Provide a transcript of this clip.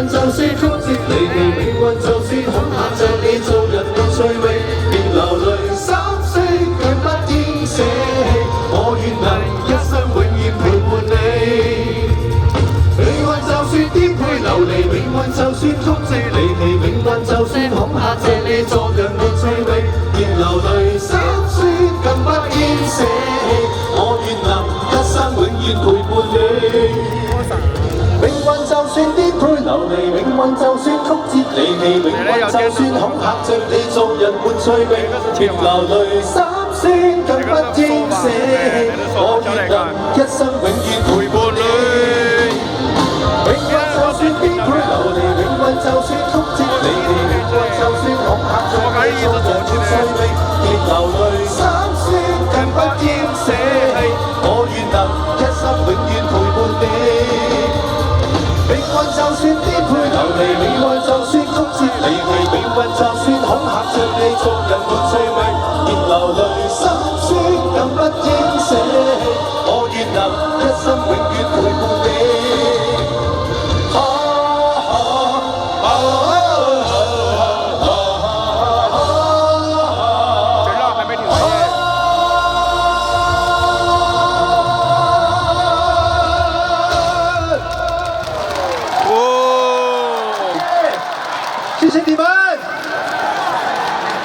運就算曲折離奇，命運就算恐嚇着你，做人沒趣味，別流淚心聲，卻不應捨棄。我願能一生永遠陪伴你。命運就算顛沛流離，命運就算曲折離奇，命運就算恐嚇着你，做人沒趣味，別流淚心酸，更不應捨棄。我願能一生永遠陪伴你。命運就算顛沛流離，命運就算曲折離奇，命運就算恐嚇着你，做人沒趣味，別流淚心酸，更不應捨棄。我願能一生永遠陪伴你。命運就算顛沛流離，命運就算曲折離奇，命運就算恐嚇着你，做人沒趣味，別流淚心酸，更不應捨棄。我願能一生永遠陪伴你。命運就算顛沛流離，命運就算曲折離奇，命運就算恐嚇着你，做人沒趣味。